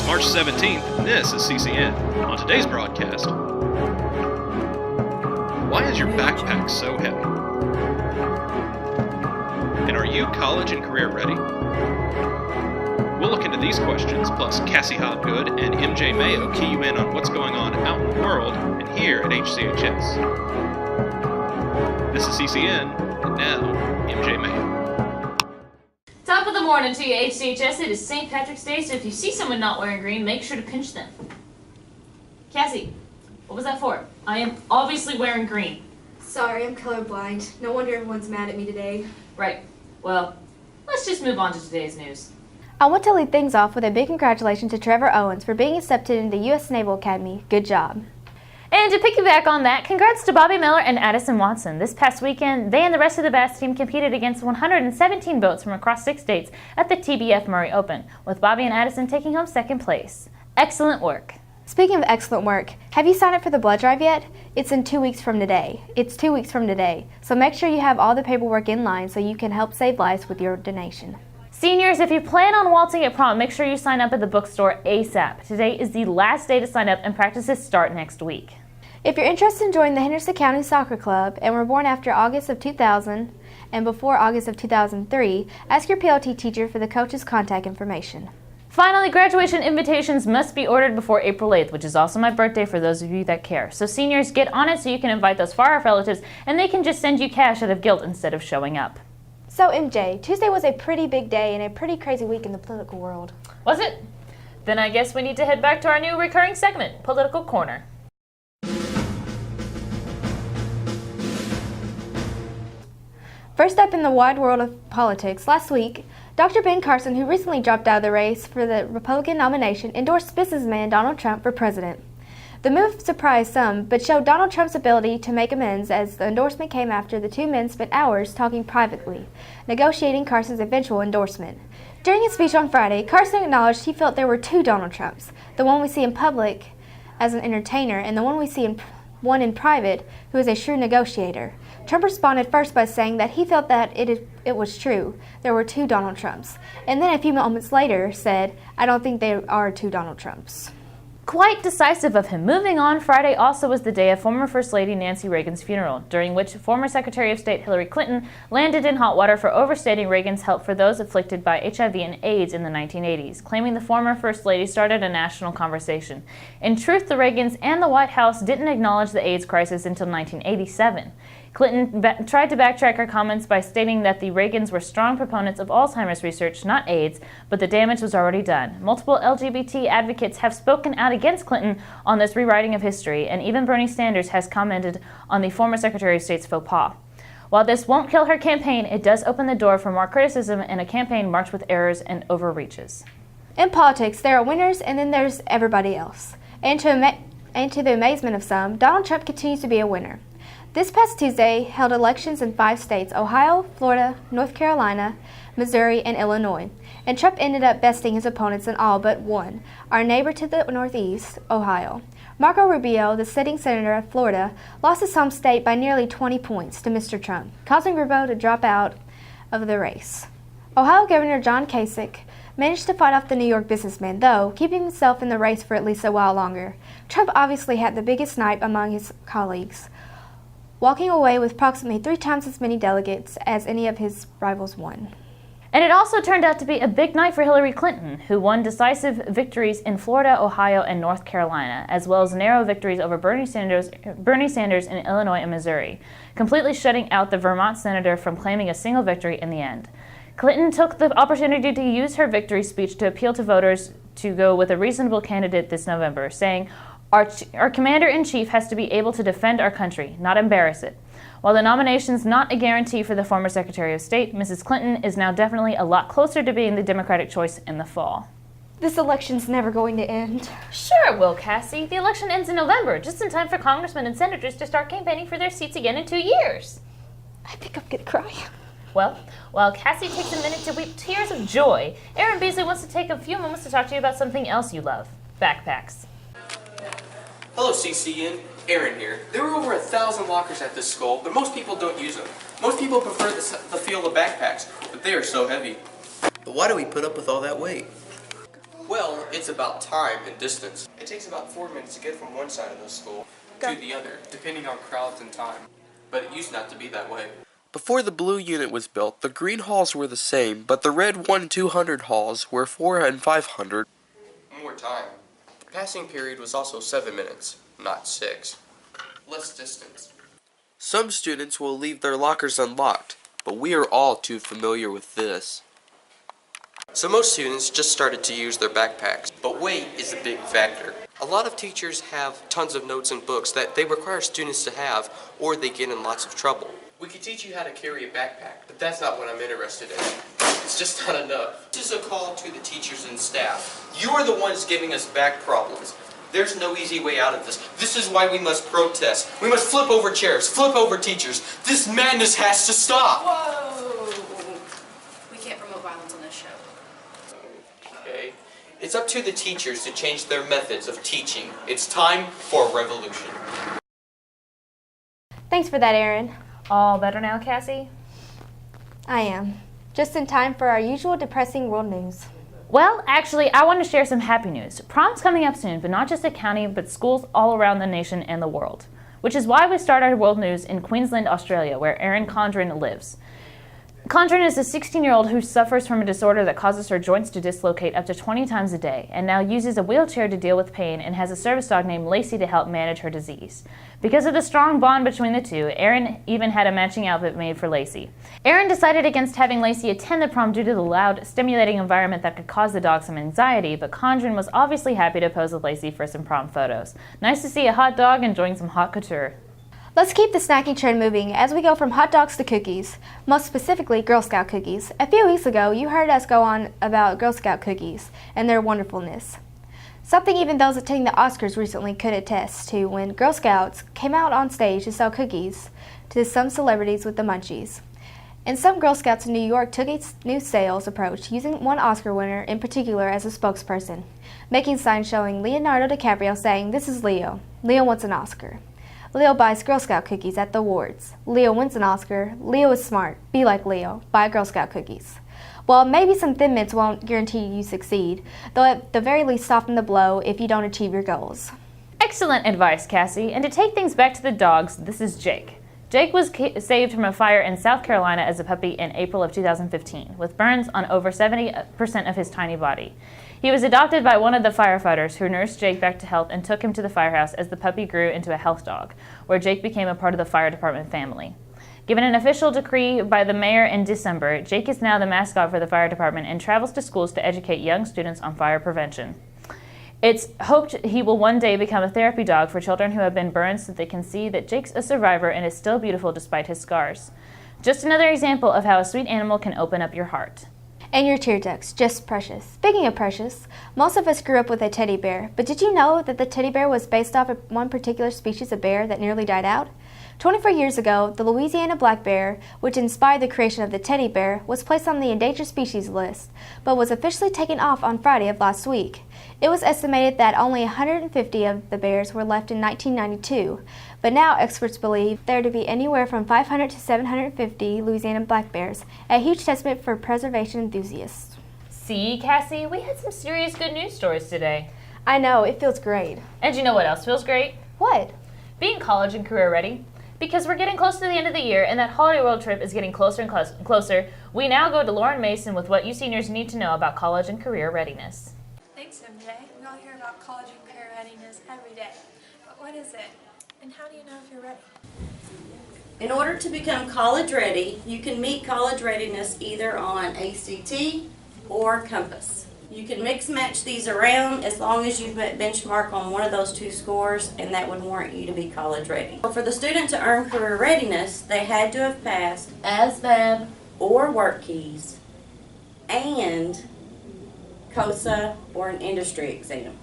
March 17th, and this is CCN. On today's broadcast, why is your backpack so heavy? And are you college and career ready? We'll look into these questions, plus Cassie Hobgood and MJ Mayo key you in on what's going on out in the world and here at HCHS. This is CCN, and now, MJ Mayo. Top of the morning to you, HCHS. It is St. Patrick's Day, so if you see someone not wearing green, make sure to pinch them. Cassie, what was that for? I am obviously wearing green. Sorry, I'm colorblind. No wonder everyone's mad at me today. Right. Well, let's just move on to today's news. I want to lead things off with a big congratulations to Trevor Owens for being accepted into the U.S. Naval Academy. Good job. And to piggyback on that, congrats to Bobby Miller and Addison Watson. This past weekend, they and the rest of the Bass team competed against 117 boats from across 6 states at the TBF Murray Open, with Bobby and Addison taking home second place. Excellent work. Speaking of excellent work, have you signed up for the blood drive yet? It's in 2 weeks from today. It's 2 weeks from today. So make sure you have all the paperwork in line so you can help save lives with your donation. Seniors, if you plan on waltzing at prom, make sure you sign up at the bookstore ASAP. Today is the last day to sign up and practices start next week. If you're interested in joining the Henderson County Soccer Club and were born after August of 2000 and before August of 2003, ask your PLT teacher for the coach's contact information. Finally, graduation invitations must be ordered before April 8th, which is also my birthday for those of you that care. So seniors, get on it so you can invite those far-off relatives and they can just send you cash out of guilt instead of showing up. So MJ, Tuesday was a pretty big day and a pretty crazy week in the political world. Was it? Then I guess we need to head back to our new recurring segment, Political Corner. First up in the wide world of politics, last week, Dr. Ben Carson, who recently dropped out of the race for the Republican nomination, endorsed businessman Donald Trump for president. The move surprised some, but showed Donald Trump's ability to make amends as the endorsement came after the two men spent hours talking privately, negotiating Carson's eventual endorsement. During his speech on Friday, Carson acknowledged he felt there were two Donald Trumps, the one we see in public as an entertainer and the one we see one in private who is a shrewd negotiator. Trump responded first by saying that he felt that it was true, there were two Donald Trumps, and then a few moments later said, "I don't think there are two Donald Trumps." Quite decisive of him. Moving on, Friday also was the day of former First Lady Nancy Reagan's funeral, during which former Secretary of State Hillary Clinton landed in hot water for overstating Reagan's help for those afflicted by HIV and AIDS in the 1980s, claiming the former First Lady started a national conversation. In truth, the Reagans and the White House didn't acknowledge the AIDS crisis until 1987. Clinton tried to backtrack her comments by stating that the Reagans were strong proponents of Alzheimer's research, not AIDS, but the damage was already done. Multiple LGBT advocates have spoken out against Clinton on this rewriting of history, and even Bernie Sanders has commented on the former Secretary of State's faux pas. While this won't kill her campaign, it does open the door for more criticism and a campaign marked with errors and overreaches. In politics, there are winners and then there's everybody else. And to the amazement of some, Donald Trump continues to be a winner. This past Tuesday held elections in 5 states, Ohio, Florida, North Carolina, Missouri, and Illinois. And Trump ended up besting his opponents in all but one, our neighbor to the northeast, Ohio. Marco Rubio, the sitting senator of Florida, lost his home state by nearly 20 points to Mr. Trump, causing Rubio to drop out of the race. Ohio Governor John Kasich managed to fight off the New York businessman, though, keeping himself in the race for at least a while longer. Trump obviously had the biggest snipe among his colleagues, walking away with approximately 3 times as many delegates as any of his rivals won. And it also turned out to be a big night for Hillary Clinton, who won decisive victories in Florida, Ohio, and North Carolina, as well as narrow victories over Bernie Sanders in Illinois and Missouri, completely shutting out the Vermont senator from claiming a single victory in the end. Clinton took the opportunity to use her victory speech to appeal to voters to go with a reasonable candidate this November, saying, Our commander-in-chief has to be able to defend our country, not embarrass it. While the nomination's not a guarantee for the former Secretary of State, Mrs. Clinton is now definitely a lot closer to being the Democratic choice in the fall. This election's never going to end. Sure it will, Cassie. The election ends in November, just in time for congressmen and senators to start campaigning for their seats again in 2 years. I think I'm gonna cry. Well, while Cassie takes a minute to weep tears of joy, Aaron Beasley wants to take a few moments to talk to you about something else you love, backpacks. Hello CCN, Aaron here. There are over 1,000 lockers at this school, but most people don't use them. Most people prefer the feel of backpacks, but they are so heavy. But why do we put up with all that weight? Well, it's about time and distance. It takes about 4 minutes to get from one side of the school to the other, depending on crowds and time. But it used not to be that way. Before the blue unit was built, the green halls were the same, but the red 1-200 halls were 400 and 500. More time. The passing period was also 7 minutes, not 6. Less distance. Some students will leave their lockers unlocked, but we are all too familiar with this. So most students just started to use their backpacks, but weight is a big factor. A lot of teachers have tons of notes and books that they require students to have, or they get in lots of trouble. We could teach you how to carry a backpack, but that's not what I'm interested in. It's just not enough. This is a call to the teachers and staff. You are the ones giving us back problems. There's no easy way out of this. This is why we must protest. We must flip over chairs, flip over teachers. This madness has to stop! Whoa! We can't promote violence on this show. Okay. It's up to the teachers to change their methods of teaching. It's time for a revolution. Thanks for that, Erin. All better now, Cassie? I am. Just in time for our usual depressing world news. Well, actually, I want to share some happy news. Prom's coming up soon, but not just at county, but schools all around the nation and the world. Which is why we start our world news in Queensland, Australia, where Erin Condren lives. Condren is a 16-year-old who suffers from a disorder that causes her joints to dislocate up to 20 times a day and now uses a wheelchair to deal with pain and has a service dog named Lacey to help manage her disease. Because of the strong bond between the two, Erin even had a matching outfit made for Lacey. Erin decided against having Lacey attend the prom due to the loud, stimulating environment that could cause the dog some anxiety, but Condren was obviously happy to pose with Lacey for some prom photos. Nice to see a hot dog enjoying some hot couture. Let's keep the snacking trend moving as we go from hot dogs to cookies, most specifically Girl Scout cookies. A few weeks ago, you heard us go on about Girl Scout cookies and their wonderfulness. Something even those attending the Oscars recently could attest to when Girl Scouts came out on stage to sell cookies to some celebrities with the munchies. And some Girl Scouts in New York took a new sales approach, using one Oscar winner in particular as a spokesperson, making signs showing Leonardo DiCaprio saying, "This is Leo. Leo wants an Oscar. Leo buys Girl Scout cookies at the awards. Leo wins an Oscar. Leo is smart. Be like Leo. Buy Girl Scout cookies." Well, maybe some Thin Mints won't guarantee you succeed, though at the very least soften the blow if you don't achieve your goals. Excellent advice, Cassie. And to take things back to the dogs, this is Jake. Jake was saved from a fire in South Carolina as a puppy in April of 2015, with burns on over 70% of his tiny body. He was adopted by one of the firefighters who nursed Jake back to health and took him to the firehouse as the puppy grew into a health dog, where Jake became a part of the fire department family. Given an official decree by the mayor in December, Jake is now the mascot for the fire department and travels to schools to educate young students on fire prevention. It's hoped he will one day become a therapy dog for children who have been burned so they can see that Jake's a survivor and is still beautiful despite his scars. Just another example of how a sweet animal can open up your heart. And your tear ducts, just precious. Speaking of precious, most of us grew up with a teddy bear, but did you know that the teddy bear was based off of one particular species of bear that nearly died out? 24 years ago, the Louisiana black bear, which inspired the creation of the teddy bear, was placed on the endangered species list, but was officially taken off on Friday of last week. It was estimated that only 150 of the bears were left in 1992, but now experts believe there to be anywhere from 500 to 750 Louisiana black bears, a huge testament for preservation enthusiasts. See, Cassie, we had some serious good news stories today. I know, it feels great. And you know what else feels great? What? Being college and career ready. Because we're getting close to the end of the year and that holiday world trip is getting closer and closer, we now go to Lauren Mason with what you seniors need to know about college and career readiness. Thanks, MJ. We all hear about college and career readiness every day. But what is it? And how do you know if you're ready? In order to become college ready, you can meet college readiness either on ACT or Compass. You can mix match these around as long as you benchmark on one of those two scores, and that would warrant you to be college ready. For the student to earn career readiness, they had to have passed ASVAB or Work Keys and COSA or an industry exam.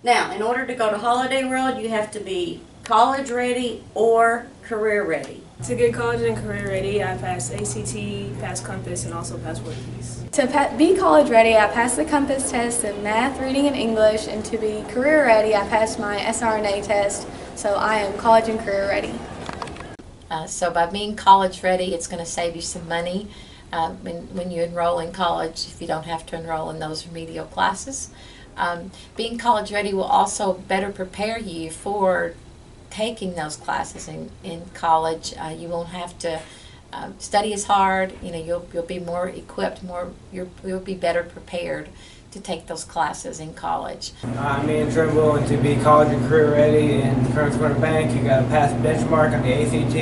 Now, in order to go to Holiday World, you have to be college ready or career ready. To get college and career ready, I passed ACT, passed Compass, and also passed Work Keys. To be college ready, I passed the Compass test in math, reading, and English, and to be career ready, I passed my SRNA test, so I am college and career ready. So by being college ready, it's going to save you some money when you enroll in college if you don't have to enroll in those remedial classes. Being college ready will also better prepare you for taking those classes in college. You won't have to study as hard. You'll be more equipped, you'll be better prepared to take those classes in college. Me and Trimble, and to be college and career ready in Kearns Corner Bank, you got to pass the benchmark on the ACT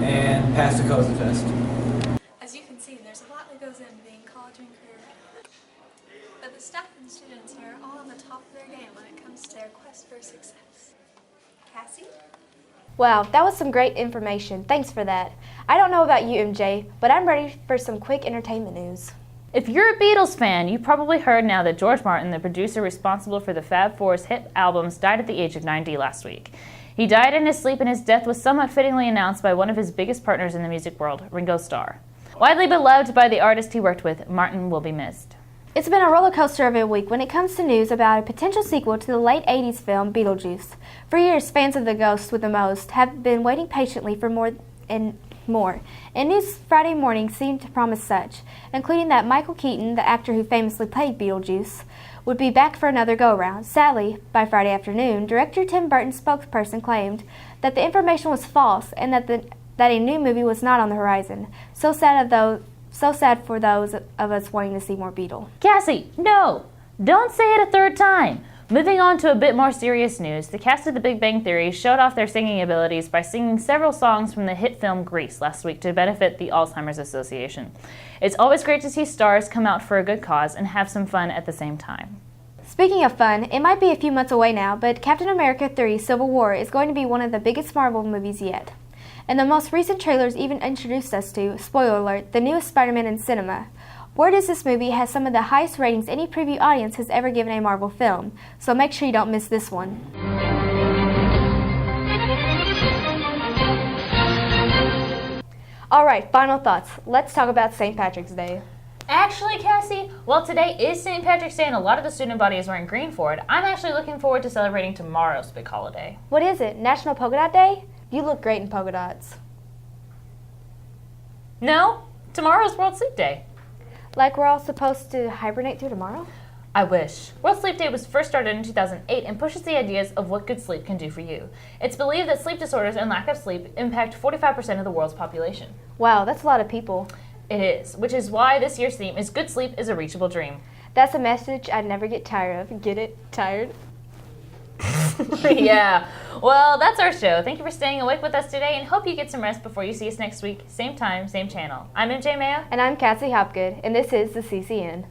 and pass the COSA test. As you can see, there's a lot that goes into being college and career ready. But the staff and students here are all on the top of their game when it comes to their quest for success. Cassie? Wow, that was some great information. Thanks for that. I don't know about you, MJ, but I'm ready for some quick entertainment news. If you're a Beatles fan, you probably heard now that George Martin, the producer responsible for the Fab Four's hit albums, died at the age of 90 last week. He died in his sleep, and his death was somewhat fittingly announced by one of his biggest partners in the music world, Ringo Starr. Widely beloved by the artist he worked with, Martin will be missed. It's been a roller coaster of a week when it comes to news about a potential sequel to the late 80s film Beetlejuice. For years, fans of the Ghost with the Most have been waiting patiently for more. And news Friday morning seemed to promise such, including that Michael Keaton, the actor who famously played Beetlejuice, would be back for another go-around. Sadly, by Friday afternoon, director Tim Burton's spokesperson claimed that the information was false and that a new movie was not on the horizon. So sad for those of us wanting to see more Beetle. Cassie, no! Don't say it a third time! Moving on to a bit more serious news, the cast of The Big Bang Theory showed off their singing abilities by singing several songs from the hit film Grease last week to benefit the Alzheimer's Association. It's always great to see stars come out for a good cause and have some fun at the same time. Speaking of fun, it might be a few months away now, but Captain America 3 Civil War is going to be one of the biggest Marvel movies yet. And the most recent trailers even introduced us to, spoiler alert, the newest Spider-Man in cinema. Word is this movie has some of the highest ratings any preview audience has ever given a Marvel film, so make sure you don't miss this one. Alright, final thoughts. Let's talk about St. Patrick's Day. Actually, Cassie, while today is St. Patrick's Day and a lot of the student body is wearing green for it, I'm actually looking forward to celebrating tomorrow's big holiday. What is it? National Polka Dot Day? You look great in polka dots. No, tomorrow's World Sleep Day. Like we're all supposed to hibernate through tomorrow? I wish. World Sleep Day was first started in 2008 and pushes the ideas of what good sleep can do for you. It's believed that sleep disorders and lack of sleep impact 45% of the world's population. Wow, that's a lot of people. It is, which is why this year's theme is Good Sleep is a Reachable Dream. That's a message I'd never get tired of. Get it? Tired? Yeah. Well, that's our show. Thank you for staying awake with us today and hope you get some rest before you see us next week. Same time, same channel. I'm MJ Mayo. And I'm Cassie Hopgood, and this is the CCN.